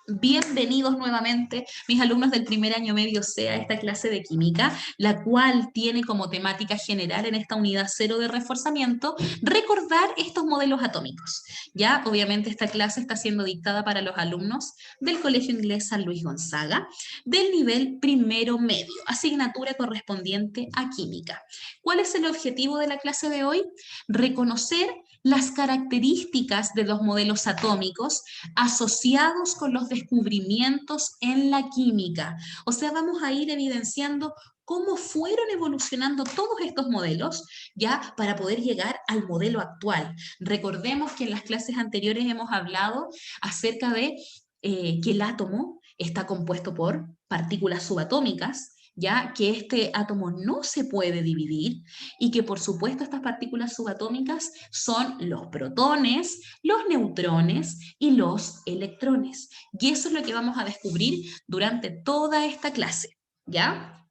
Bienvenidos nuevamente, mis alumnos del primer año medio C a esta clase de química, la cual tiene como temática general en esta unidad 0 de reforzamiento, recordar estos modelos atómicos. Ya, obviamente esta clase está siendo dictada para los alumnos del Colegio Inglés San Luis Gonzaga, del nivel primero medio, asignatura correspondiente a química. ¿Cuál es el objetivo de la clase de hoy? Reconocer las características de los modelos atómicos asociados con los descubrimientos en la química. O sea, vamos a ir evidenciando cómo fueron evolucionando todos estos modelos, ya para poder llegar al modelo actual. Recordemos que en las clases anteriores hemos hablado acerca de que el átomo está compuesto por partículas subatómicas, ya que este átomo no se puede dividir y que por supuesto estas partículas subatómicas son los protones, los neutrones y los electrones. Y eso es lo que vamos a descubrir durante toda esta clase, ¿ya?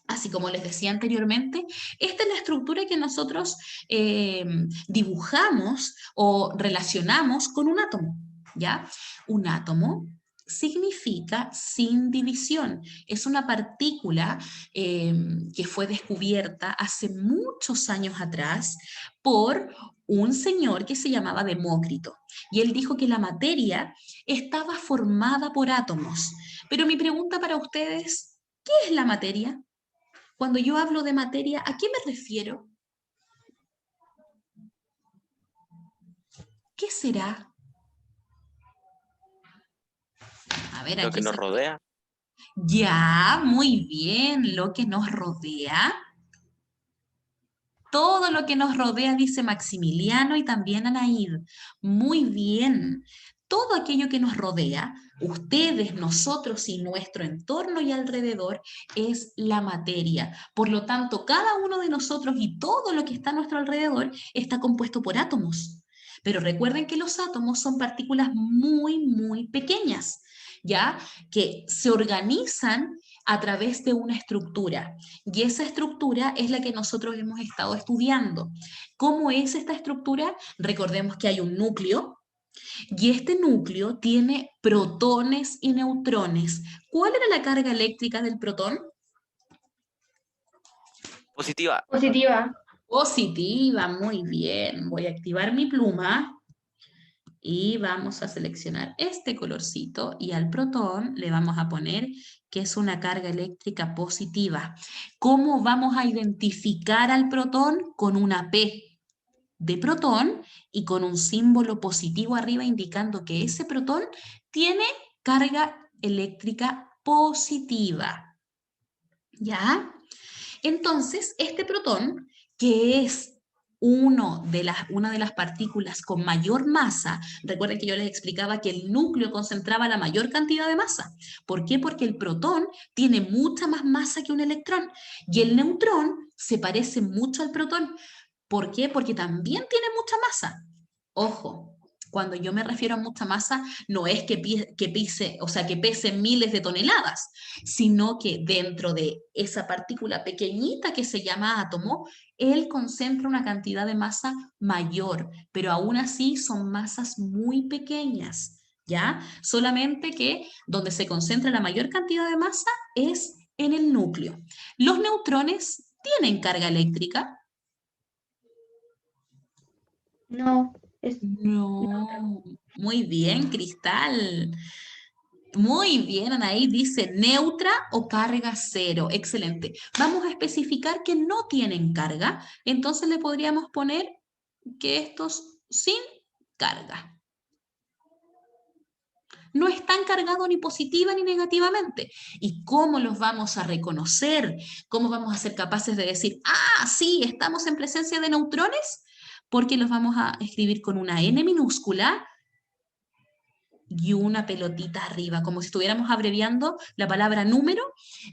Así como les decía anteriormente, esta es la estructura que nosotros dibujamos o relacionamos con un átomo, ¿ya? Un átomo significa sin división. Es una partícula que fue descubierta hace muchos años atrás por un señor que se llamaba Demócrito. Y él dijo que la materia estaba formada por átomos. Pero mi pregunta para ustedes, ¿qué es la materia? Cuando yo hablo de materia, ¿a qué me refiero? ¿Qué será? A ver, Lo aquí que nos se... rodea. Ya, muy bien, lo que nos rodea. Todo lo que nos rodea, dice Maximiliano y también Anaíd. Muy bien. Todo aquello que nos rodea, ustedes, nosotros y nuestro entorno y alrededor, es la materia. Por lo tanto, cada uno de nosotros y todo lo que está a nuestro alrededor está compuesto por átomos. Pero recuerden que los átomos son partículas muy, muy pequeñas, ¿ya? Que se organizan a través de una estructura. Y esa estructura es la que nosotros hemos estado estudiando. ¿Cómo es esta estructura? Recordemos que hay un núcleo y este núcleo tiene protones y neutrones. ¿Cuál era la carga eléctrica del protón? Positiva. Positiva. Positiva, muy bien. Voy a activar mi pluma y vamos a seleccionar este colorcito y al protón le vamos a poner que es una carga eléctrica positiva. ¿Cómo vamos a identificar al protón? Con una P de protón y con un símbolo positivo arriba indicando que ese protón tiene carga eléctrica positiva. ¿Ya? Entonces, este protón, que es una de las partículas con mayor masa, recuerden que yo les explicaba que el núcleo concentraba la mayor cantidad de masa. ¿Por qué? Porque el protón tiene mucha más masa que un electrón y el neutrón se parece mucho al protón. ¿Por qué? Porque también tiene mucha masa. Ojo, cuando yo me refiero a mucha masa, no es que pese miles de toneladas, sino que dentro de esa partícula pequeñita que se llama átomo, él concentra una cantidad de masa mayor, pero aún así son masas muy pequeñas, ¿ya? Solamente que donde se concentra la mayor cantidad de masa es en el núcleo. Los neutrones tienen carga eléctrica. No, es neutra. No, muy bien, Cristal. Muy bien, Anaí dice neutra o carga cero. Excelente. Vamos a especificar que no tienen carga, entonces le podríamos poner que estos sin carga. No están cargados ni positiva ni negativamente. ¿Y cómo los vamos a reconocer? ¿Cómo vamos a ser capaces de decir, ah, sí, estamos en presencia de neutrones? Porque los vamos a escribir con una N minúscula y una pelotita arriba, como si estuviéramos abreviando la palabra número.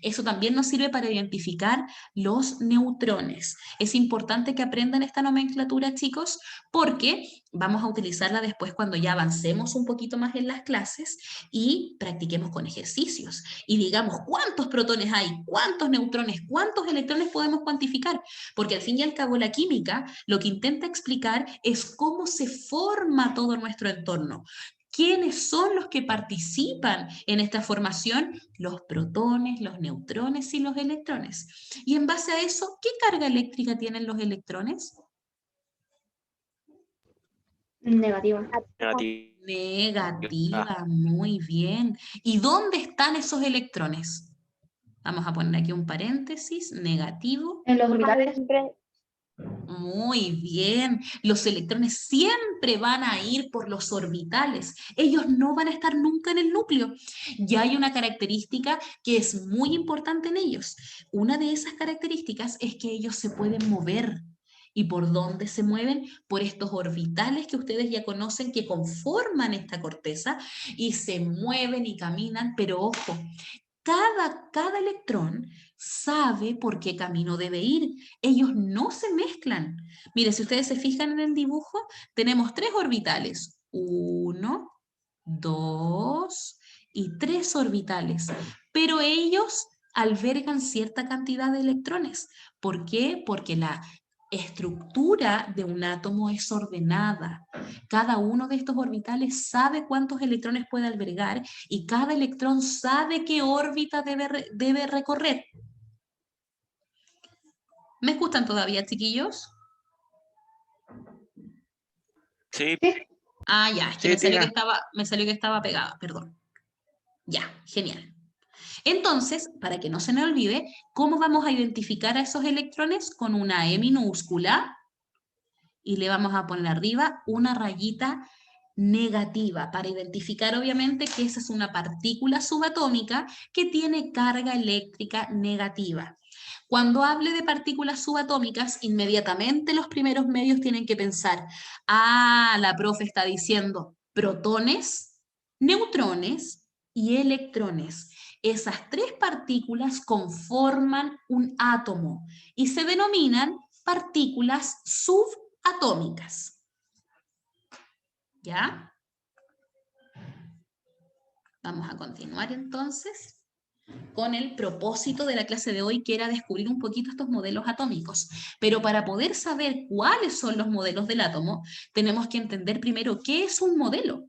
Eso también nos sirve para identificar los neutrones. Es importante que aprendan esta nomenclatura, chicos, porque vamos a utilizarla después cuando ya avancemos un poquito más en las clases y practiquemos con ejercicios. Y digamos cuántos protones hay, cuántos neutrones, cuántos electrones podemos cuantificar, porque al fin y al cabo la química lo que intenta explicar es cómo se forma todo nuestro entorno. ¿Quiénes son los que participan en esta formación? Los protones, los neutrones y los electrones. Y en base a eso, ¿qué carga eléctrica tienen los electrones? Negativa. Negativo. Negativa, muy bien. ¿Y dónde están esos electrones? Vamos a poner aquí un paréntesis, negativo. En los orbitales. Muy bien. Los electrones siempre van a ir por los orbitales. Ellos no van a estar nunca en el núcleo. Y hay una característica que es muy importante en ellos. Una de esas características es que ellos se pueden mover. ¿Y por dónde se mueven? Por estos orbitales que ustedes ya conocen que conforman esta corteza y se mueven y caminan, pero ojo, cada electrón sabe por qué camino debe ir. Ellos no se mezclan. Mire, si ustedes se fijan en el dibujo, tenemos 3 orbitales. 1, 2 y 3 orbitales. Pero ellos albergan cierta cantidad de electrones. ¿Por qué? Porque la estructura de un átomo es ordenada. Cada uno de estos orbitales sabe cuántos electrones puede albergar y cada electrón sabe qué órbita debe recorrer. ¿Me escuchan todavía, chiquillos? Sí. Ah, ya, es que Sí, me salió que estaba pegada, perdón. Ya, genial. Entonces, para que no se me olvide, ¿cómo vamos a identificar a esos electrones? Con una E minúscula y le vamos a poner arriba una rayita negativa para identificar obviamente que esa es una partícula subatómica que tiene carga eléctrica negativa. Cuando hable de partículas subatómicas, inmediatamente los primeros medios tienen que pensar, la profe está diciendo protones, neutrones y electrones. Esas 3 partículas conforman un átomo y se denominan partículas subatómicas. ¿Ya? Vamos a continuar entonces con el propósito de la clase de hoy, que era descubrir un poquito estos modelos atómicos. Pero para poder saber cuáles son los modelos del átomo, tenemos que entender primero qué es un modelo.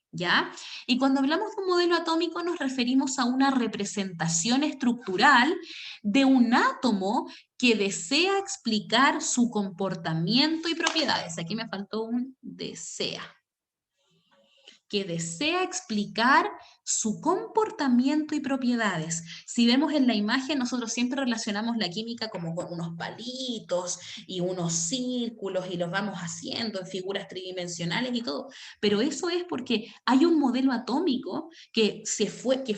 ¿Ya? Y cuando hablamos de un modelo atómico nos referimos a una representación estructural de un átomo que desea explicar su comportamiento y propiedades. Aquí me faltó un desea. Que desea explicar su comportamiento y propiedades. Si vemos en la imagen, nosotros siempre relacionamos la química como con unos palitos y unos círculos y los vamos haciendo en figuras tridimensionales y todo, pero eso es porque hay un modelo atómico que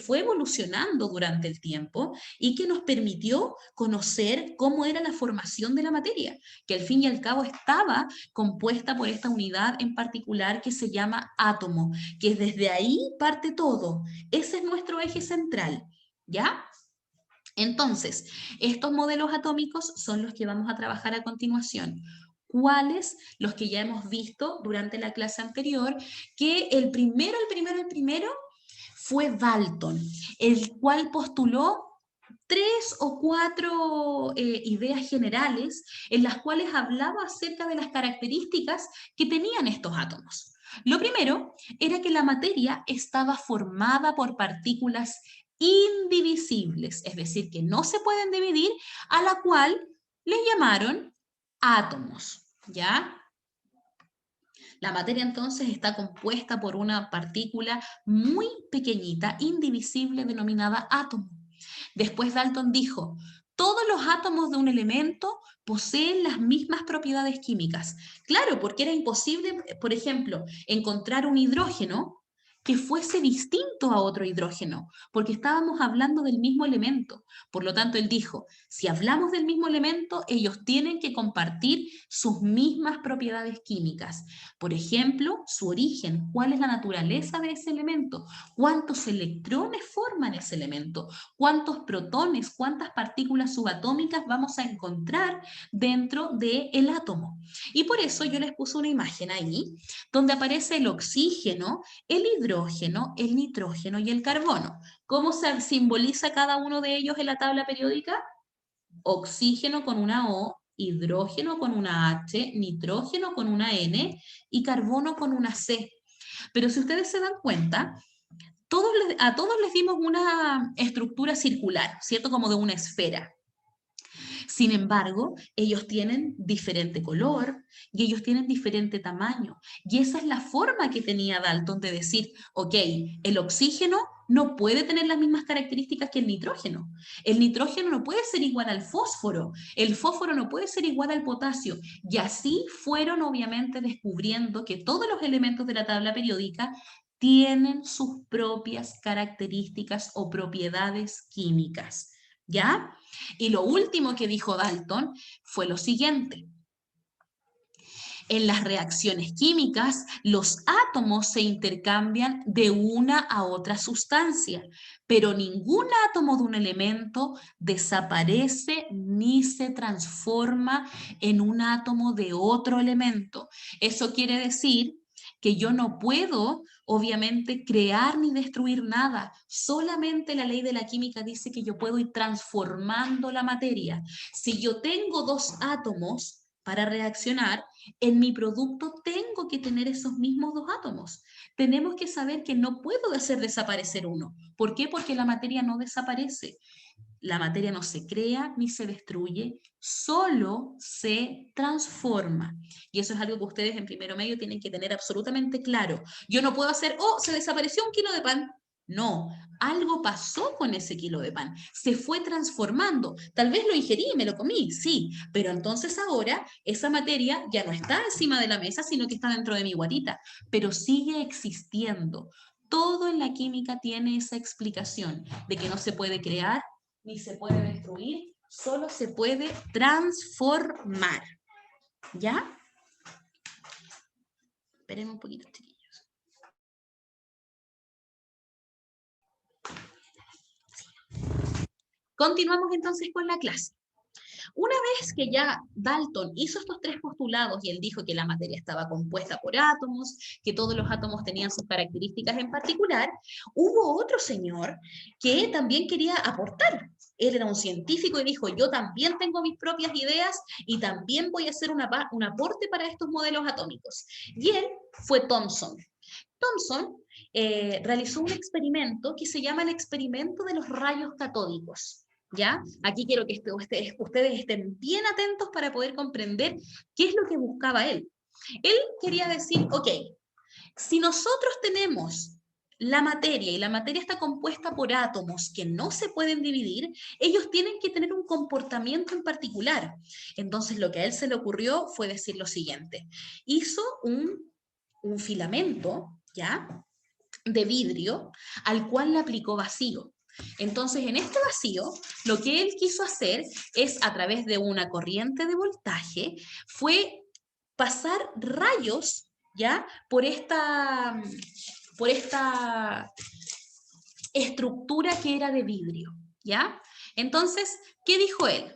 fue evolucionando durante el tiempo y que nos permitió conocer cómo era la formación de la materia, que al fin y al cabo estaba compuesta por esta unidad en particular que se llama átomo, que desde ahí parte todo. Ese es nuestro eje central, ¿ya? Entonces, estos modelos atómicos son los que vamos a trabajar a continuación. ¿Cuáles? Los que ya hemos visto durante la clase anterior, que el primero fue Dalton, el cual postuló 3 o 4 ideas generales en las cuales hablaba acerca de las características que tenían estos átomos. Lo primero era que la materia estaba formada por partículas indivisibles, es decir, que no se pueden dividir, a la cual les llamaron átomos, ¿ya? La materia entonces está compuesta por una partícula muy pequeñita, indivisible, denominada átomo. Después Dalton dijo, todos los átomos de un elemento poseen las mismas propiedades químicas. Claro, porque era imposible, por ejemplo, encontrar un hidrógeno que fuese distinto a otro hidrógeno, porque estábamos hablando del mismo elemento. Por lo tanto, él dijo, si hablamos del mismo elemento, ellos tienen que compartir sus mismas propiedades químicas. Por ejemplo, su origen, cuál es la naturaleza de ese elemento, cuántos electrones forman ese elemento, cuántos protones, cuántas partículas subatómicas vamos a encontrar dentro del átomo. Y por eso yo les puse una imagen ahí, donde aparece el oxígeno, el hidrógeno, el nitrógeno y el carbono. ¿Cómo se simboliza cada uno de ellos en la tabla periódica? Oxígeno con una O, hidrógeno con una H, nitrógeno con una N y carbono con una C. Pero si ustedes se dan cuenta, a todos les dimos una estructura circular, ¿cierto? Como de una esfera. Sin embargo, ellos tienen diferente color y ellos tienen diferente tamaño. Y esa es la forma que tenía Dalton de decir, ok, el oxígeno no puede tener las mismas características que el nitrógeno. El nitrógeno no puede ser igual al fósforo. El fósforo no puede ser igual al potasio. Y así fueron obviamente descubriendo que todos los elementos de la tabla periódica tienen sus propias características o propiedades químicas. ¿Ya? Y lo último que dijo Dalton fue lo siguiente. En las reacciones químicas, los átomos se intercambian de una a otra sustancia, pero ningún átomo de un elemento desaparece ni se transforma en un átomo de otro elemento. Eso quiere decir que yo no puedo, obviamente, crear ni destruir nada. Solamente la ley de la química dice que yo puedo ir transformando la materia. Si yo tengo dos átomos para reaccionar, en mi producto tengo que tener esos mismos dos átomos. Tenemos que saber que no puedo hacer desaparecer uno. ¿Por qué? Porque la materia no desaparece. La materia no se crea ni se destruye, solo se transforma. Y eso es algo que ustedes en primero medio tienen que tener absolutamente claro. Yo no puedo hacer, oh, se desapareció un kilo de pan. No, algo pasó con ese kilo de pan, se fue transformando. Tal vez lo ingerí y me lo comí, sí, pero entonces ahora esa materia ya no está encima de la mesa, sino que está dentro de mi guatita, pero sigue existiendo. Todo en la química tiene esa explicación de que no se puede crear ni se puede destruir, solo se puede transformar. ¿Ya? Esperen un poquito, chiquillos. Continuamos entonces con la clase. Una vez que ya Dalton hizo estos tres postulados y él dijo que la materia estaba compuesta por átomos, que todos los átomos tenían sus características en particular, hubo otro señor que también quería aportar. Él era un científico y dijo, yo también tengo mis propias ideas y también voy a hacer un aporte para estos modelos atómicos. Y él fue Thomson. Thomson realizó un experimento que se llama el experimento de los rayos catódicos. ¿Ya? Aquí quiero que ustedes estén bien atentos para poder comprender qué es lo que buscaba él. Él quería decir, ok, si nosotros tenemos la materia y la materia está compuesta por átomos que no se pueden dividir, ellos tienen que tener un comportamiento en particular. Entonces lo que a él se le ocurrió fue decir lo siguiente. Hizo un filamento, ¿ya?, de vidrio al cual le aplicó vacío. Entonces, en este vacío, lo que él quiso hacer es, a través de una corriente de voltaje, fue pasar rayos, ¿ya?, por esta estructura que era de vidrio, ¿ya? Entonces, ¿qué dijo él?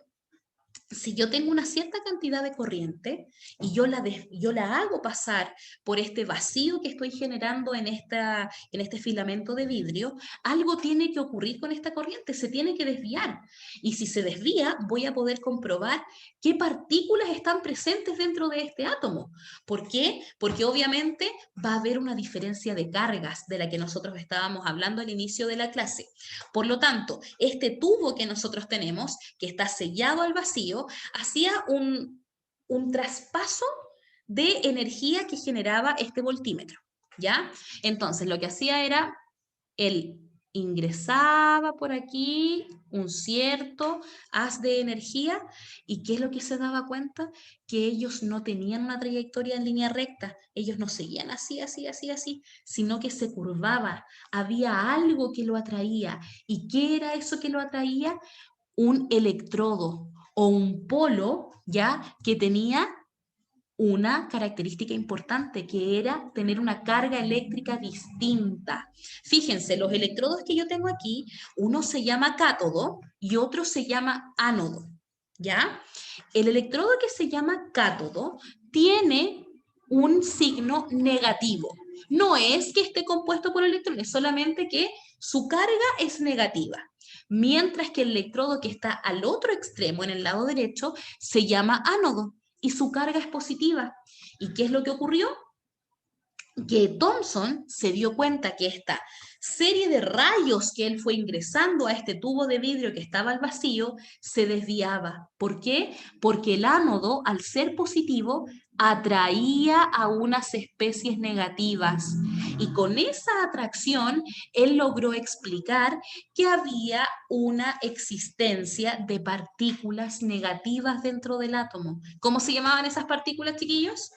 Si yo tengo una cierta cantidad de corriente y yo la hago pasar por este vacío que estoy generando en este filamento de vidrio, algo tiene que ocurrir con esta corriente, se tiene que desviar. Y si se desvía, voy a poder comprobar qué partículas están presentes dentro de este átomo. ¿Por qué? Porque obviamente va a haber una diferencia de cargas de la que nosotros estábamos hablando al inicio de la clase. Por lo tanto, este tubo que nosotros tenemos, que está sellado al vacío, hacía un traspaso de energía que generaba este voltímetro, ¿ya? Entonces, lo que hacía era, él ingresaba por aquí un cierto haz de energía, y ¿qué es lo que se daba cuenta? Que ellos no tenían una trayectoria en línea recta, ellos no seguían así, así, así, así, sino que se curvaba, había algo que lo atraía. ¿Y qué era eso que lo atraía? Un electrodo o un polo, ¿ya?, que tenía una característica importante, que era tener una carga eléctrica distinta. Fíjense, los electrodos que yo tengo aquí, uno se llama cátodo y otro se llama ánodo, ¿ya? El electrodo que se llama cátodo tiene un signo negativo. No es que esté compuesto por electrones, solamente que su carga es negativa. Mientras que el electrodo que está al otro extremo, en el lado derecho, se llama ánodo y su carga es positiva. ¿Y qué es lo que ocurrió? que Thomson se dio cuenta que esta serie de rayos que él fue ingresando a este tubo de vidrio que estaba al vacío se desviaba. ¿Por qué? Porque el ánodo, al ser positivo, atraía a unas especies negativas. Y con esa atracción, él logró explicar que había una existencia de partículas negativas dentro del átomo. ¿Cómo se llamaban esas partículas, chiquillos?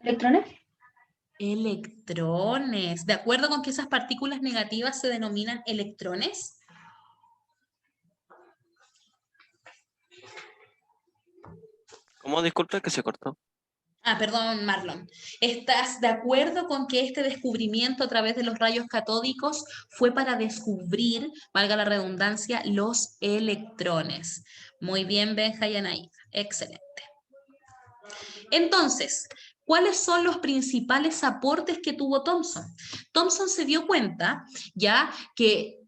¿Electrones? Electrones. ¿De acuerdo con que esas partículas negativas se denominan electrones? ¿Cómo? Disculpa que se cortó. Ah, perdón, Marlon. ¿Estás de acuerdo con que este descubrimiento a través de los rayos catódicos fue para descubrir, valga la redundancia, los electrones? Muy bien, Benja y Anaída. Excelente. Entonces, ¿cuáles son los principales aportes que tuvo Thomson? Thomson se dio cuenta ya que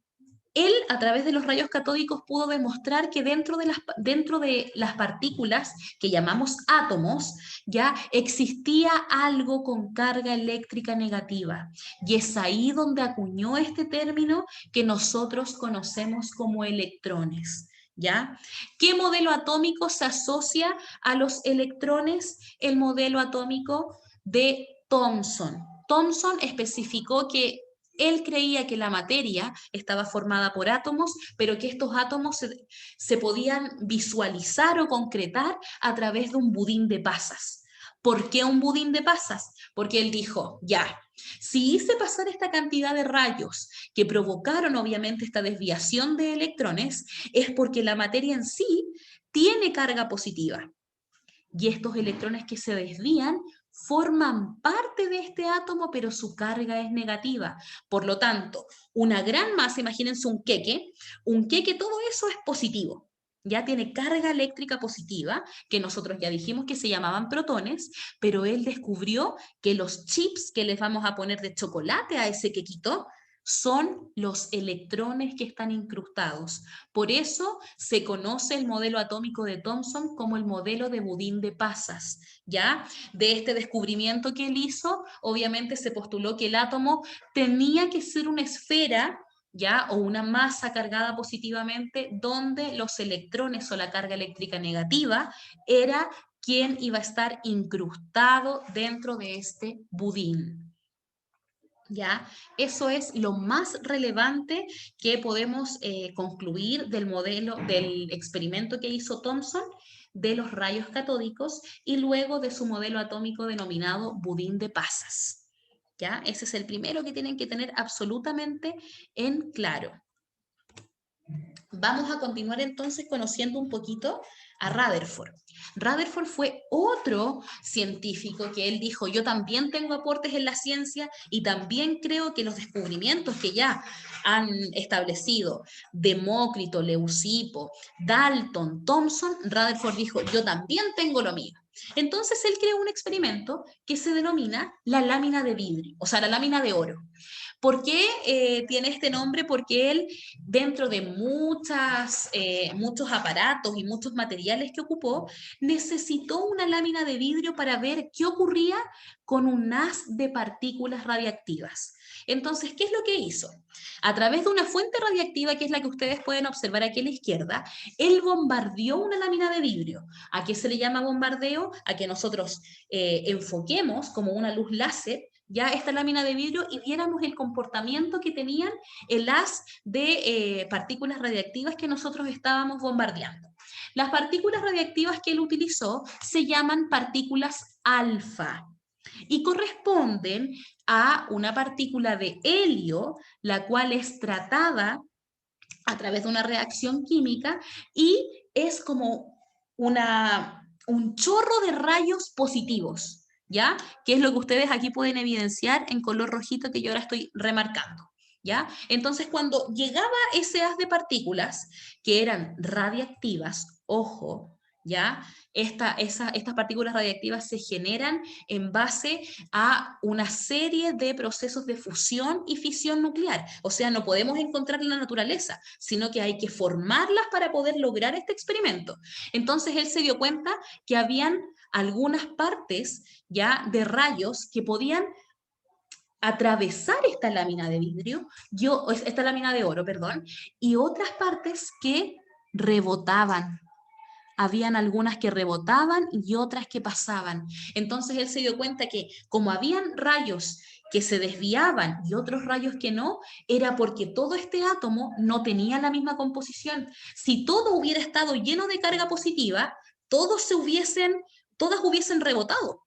él, a través de los rayos catódicos, pudo demostrar que dentro de las partículas que llamamos átomos, ya existía algo con carga eléctrica negativa. Y es ahí donde acuñó este término que nosotros conocemos como electrones. ¿Ya? ¿Qué modelo atómico se asocia a los electrones? El modelo atómico de Thomson. Thomson especificó que él creía que la materia estaba formada por átomos, pero que estos átomos se podían visualizar o concretar a través de un budín de pasas. ¿Por qué un budín de pasas? Porque él dijo, ya, si hice pasar esta cantidad de rayos que provocaron obviamente esta desviación de electrones, es porque la materia en sí tiene carga positiva. Y estos electrones que se desvían forman parte de este átomo, pero su carga es negativa. Por lo tanto, una gran masa, imagínense un queque, todo eso es positivo. Ya tiene carga eléctrica positiva, que nosotros ya dijimos que se llamaban protones, pero él descubrió que los chips que les vamos a poner de chocolate a ese quequito son los electrones que están incrustados. Por eso se conoce el modelo atómico de Thomson como el modelo de budín de pasas, ¿ya? De este descubrimiento que él hizo, obviamente se postuló que el átomo tenía que ser una esfera, ¿ya? O una masa cargada positivamente, donde los electrones o la carga eléctrica negativa era quien iba a estar incrustado dentro de este budín. ¿Ya? Eso es lo más relevante que podemos concluir del modelo, del experimento que hizo Thomson de los rayos catódicos y luego de su modelo atómico denominado budín de pasas. ¿Ya? Ese es el primero que tienen que tener absolutamente en claro. Vamos a continuar entonces conociendo un poquito a Rutherford. Rutherford fue otro científico que él dijo, yo también tengo aportes en la ciencia y también creo que los descubrimientos que ya han establecido Demócrito, Leucipo, Dalton, Thomson, Rutherford dijo, yo también tengo lo mío. Entonces él creó un experimento que se denomina la lámina de vidrio, o sea, la lámina de oro. ¿Por qué tiene este nombre? Porque él, dentro de muchos aparatos y muchos materiales que ocupó, necesitó una lámina de vidrio para ver qué ocurría con un haz de partículas radiactivas. Entonces, ¿qué es lo que hizo? A través de una fuente radiactiva, que es la que ustedes pueden observar aquí a la izquierda, él bombardeó una lámina de vidrio. ¿A qué se le llama bombardeo? A que nosotros enfoquemos como una luz láser ya esta lámina de vidrio y viéramos el comportamiento que tenían el haz de partículas radiactivas que nosotros estábamos bombardeando. Las partículas radiactivas que él utilizó se llaman partículas alfa y corresponden a una partícula de helio, la cual es tratada a través de una reacción química y es como un chorro de rayos positivos. ¿Ya? Que es lo que ustedes aquí pueden evidenciar en color rojito que yo ahora estoy remarcando. ¿Ya? Entonces, cuando llegaba ese haz de partículas que eran radiactivas, ojo, ¿ya? Estas partículas radiactivas se generan en base a una serie de procesos de fusión y fisión nuclear. O sea, no podemos encontrar en la naturaleza, sino que hay que formarlas para poder lograr este experimento. Entonces, él se dio cuenta que habían algunas partes ya de rayos que podían atravesar esta lámina de vidrio, esta lámina de oro, perdón, y otras partes que rebotaban. Habían algunas que rebotaban y otras que pasaban. Entonces él se dio cuenta que como habían rayos que se desviaban y otros rayos que no, era porque todo este átomo no tenía la misma composición. Si todo hubiera estado lleno de carga positiva, todas hubiesen rebotado.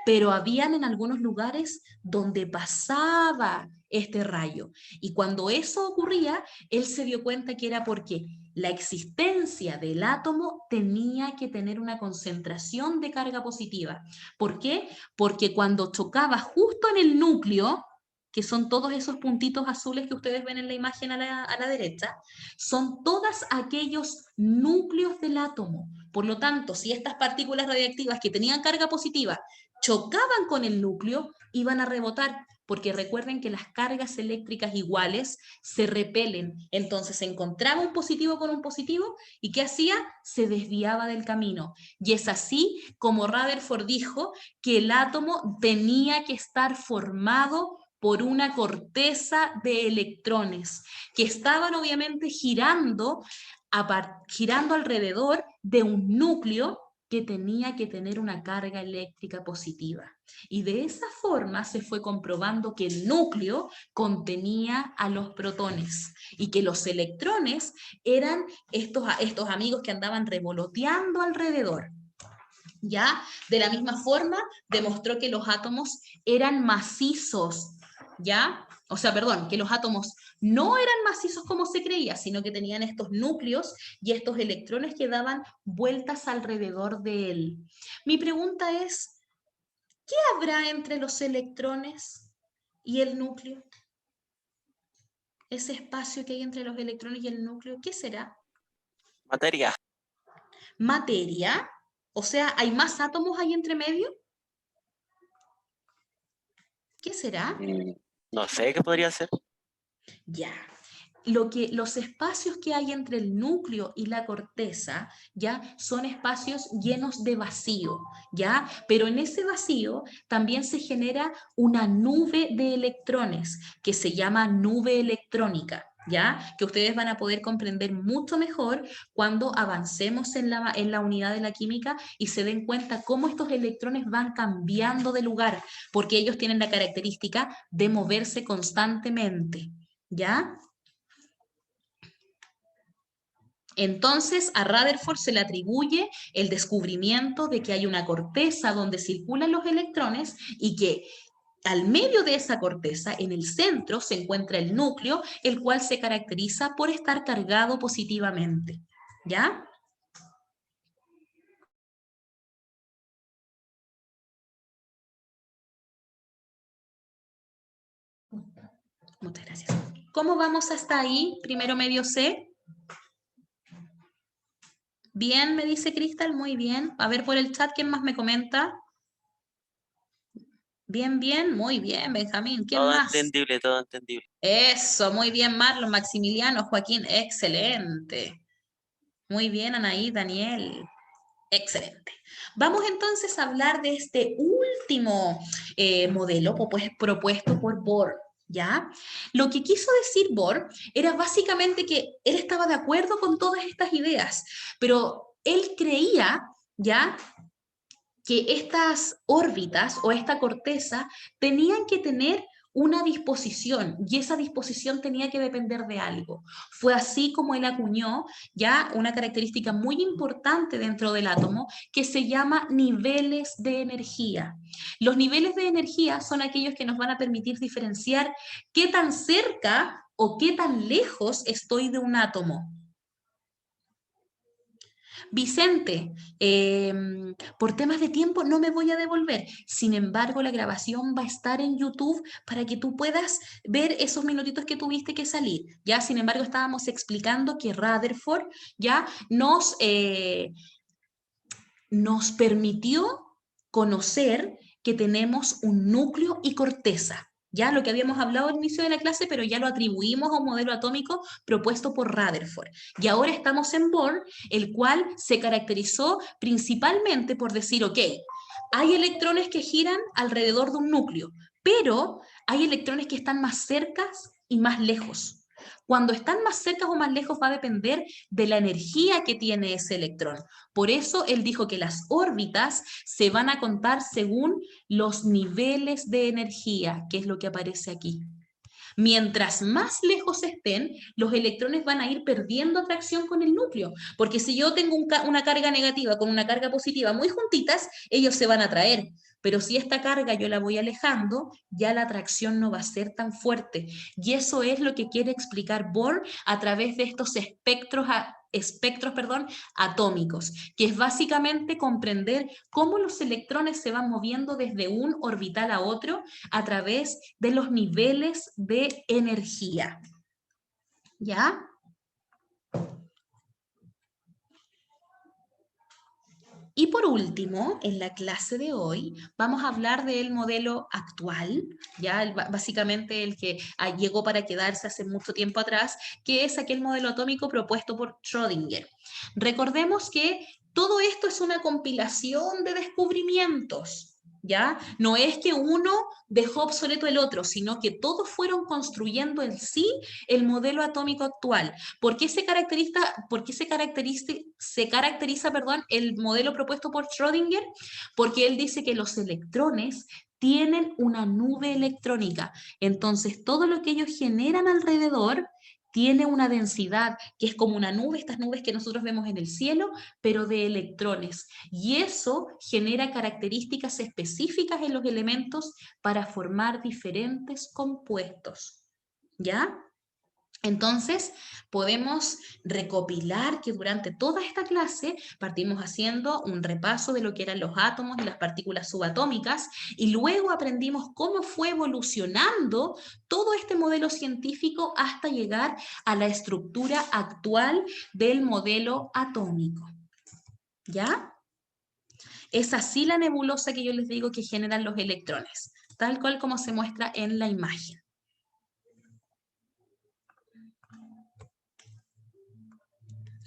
Pero habían en algunos lugares donde pasaba este rayo. Y cuando eso ocurría, él se dio cuenta que era porque la existencia del átomo tenía que tener una concentración de carga positiva. ¿Por qué? Porque cuando chocaba justo en el núcleo, que son todos esos puntitos azules que ustedes ven en la imagen a la derecha, son todos aquellos núcleos del átomo. Por lo tanto, si estas partículas radiactivas que tenían carga positiva chocaban con el núcleo, iban a rebotar, porque recuerden que las cargas eléctricas iguales se repelen. Entonces se encontraba un positivo con un positivo y ¿qué hacía? Se desviaba del camino. Y es así como Rutherford dijo que el átomo tenía que estar formado por una corteza de electrones que estaban obviamente girando alrededor de un núcleo que tenía que tener una carga eléctrica positiva. Y de esa forma se fue comprobando que el núcleo contenía a los protones y que los electrones eran estos amigos que andaban revoloteando alrededor. ¿Ya? De la misma forma, demostró que los átomos eran macizos, ¿ya? O sea, perdón, que los átomos no eran macizos como se creía, sino que tenían estos núcleos y estos electrones que daban vueltas alrededor de él. Mi pregunta es, ¿qué habrá entre los electrones y el núcleo? Ese espacio que hay entre los electrones y el núcleo, ¿qué será? Materia. ¿Materia? O sea, ¿hay más átomos ahí entre medio? ¿Qué será? No sé qué podría ser. Ya. Los espacios que hay entre el núcleo y la corteza, ya, son espacios llenos de vacío, ya, pero en ese vacío también se genera una nube de electrones que se llama nube electrónica, ya, que ustedes van a poder comprender mucho mejor cuando avancemos en la unidad de la química y se den cuenta cómo estos electrones van cambiando de lugar, porque ellos tienen la característica de moverse constantemente, ¿ya? Entonces, a Rutherford se le atribuye el descubrimiento de que hay una corteza donde circulan los electrones y que al medio de esa corteza, en el centro, se encuentra el núcleo, el cual se caracteriza por estar cargado positivamente. ¿Ya? Muchas gracias. ¿Cómo vamos hasta ahí? Primero medio C. Bien, me dice Cristal, muy bien. A ver por el chat, ¿quién más me comenta? Bien, bien, muy bien, Benjamín. ¿Quién Todo más? entendible, todo entendible. Eso, muy bien, Marlon, Maximiliano, Joaquín, excelente. Muy bien, Anaí, Daniel, excelente. Vamos entonces a hablar de este último modelo propuesto por Bohr. ¿Ya? Lo que quiso decir Bohr era básicamente que él estaba de acuerdo con todas estas ideas, pero él creía, ¿ya?, que estas órbitas o esta corteza tenían que tener una disposición y esa disposición tenía que depender de algo. Fue así como él acuñó ya una característica muy importante dentro del átomo que se llama niveles de energía. Los niveles de energía son aquellos que nos van a permitir diferenciar qué tan cerca o qué tan lejos estoy de un átomo. Vicente, por temas de tiempo no me voy a devolver. Sin embargo, la grabación va a estar en YouTube para que tú puedas ver esos minutitos que tuviste que salir. Ya, sin embargo, estábamos explicando que Rutherford ya nos permitió conocer que tenemos un núcleo y corteza. Ya lo que habíamos hablado al inicio de la clase, pero ya lo atribuimos a un modelo atómico propuesto por Rutherford. Y ahora estamos en Bohr, el cual se caracterizó principalmente por decir, ok, hay electrones que giran alrededor de un núcleo, pero hay electrones que están más cercas y más lejos. Cuando están más cerca o más lejos va a depender de la energía que tiene ese electrón. Por eso él dijo que las órbitas se van a contar según los niveles de energía, que es lo que aparece aquí. Mientras más lejos estén, los electrones van a ir perdiendo atracción con el núcleo, porque si yo tengo una carga negativa con una carga positiva muy juntitas, ellos se van a atraer. Pero si esta carga yo la voy alejando, ya la atracción no va a ser tan fuerte. Y eso es lo que quiere explicar Bohr a través de estos espectros atómicos, que es básicamente comprender cómo los electrones se van moviendo desde un orbital a otro a través de los niveles de energía. ¿Ya? Y por último, en la clase de hoy, vamos a hablar del modelo actual, ya básicamente el que llegó para quedarse hace mucho tiempo atrás, que es aquel modelo atómico propuesto por Schrödinger. Recordemos que todo esto es una compilación de descubrimientos, ¿ya? No es que uno dejó obsoleto el otro, sino que todos fueron construyendo en sí el modelo atómico actual. ¿Por qué se caracteriza el modelo propuesto por Schrödinger? Porque él dice que los electrones tienen una nube electrónica. Entonces, todo lo que ellos generan alrededor tiene una densidad que es como una nube, estas nubes que nosotros vemos en el cielo, pero de electrones. Y eso genera características específicas en los elementos para formar diferentes compuestos. ¿Ya? Entonces, podemos recopilar que durante toda esta clase partimos haciendo un repaso de lo que eran los átomos y las partículas subatómicas y luego aprendimos cómo fue evolucionando todo este modelo científico hasta llegar a la estructura actual del modelo atómico. ¿Ya? Es así la nebulosa que yo les digo que generan los electrones, tal cual como se muestra en la imagen.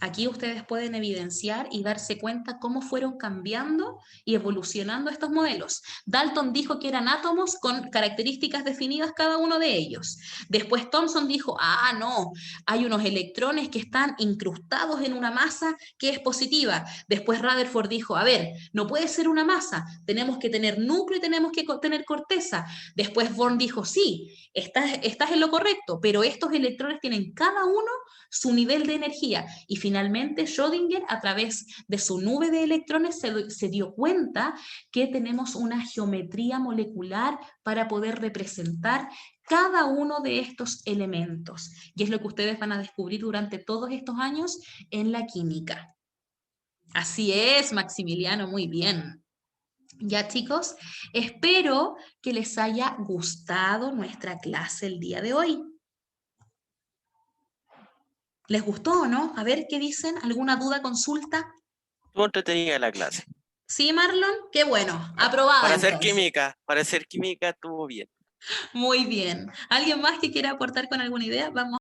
Aquí ustedes pueden evidenciar y darse cuenta cómo fueron cambiando y evolucionando estos modelos. Dalton dijo que eran átomos con características definidas cada uno de ellos. Después Thomson dijo, no, hay unos electrones que están incrustados en una masa que es positiva. Después Rutherford dijo, a ver, no puede ser una masa, tenemos que tener núcleo y tenemos que tener corteza. Después Born dijo, sí, estás en lo correcto, pero estos electrones tienen cada uno su nivel de energía. Y finalmente Schrödinger, a través de su nube de electrones, se dio cuenta que tenemos una geometría molecular para poder representar cada uno de estos elementos. Y es lo que ustedes van a descubrir durante todos estos años en la química. Así es, Maximiliano, muy bien. Ya, chicos, espero que les haya gustado nuestra clase el día de hoy. ¿Les gustó o no? A ver, ¿qué dicen? ¿Alguna duda, consulta? Estuvo entretenida la clase. ¿Sí, Marlon? Qué bueno, aprobada Para entonces. hacer química estuvo bien. Muy bien. ¿Alguien más que quiera aportar con alguna idea? Vamos.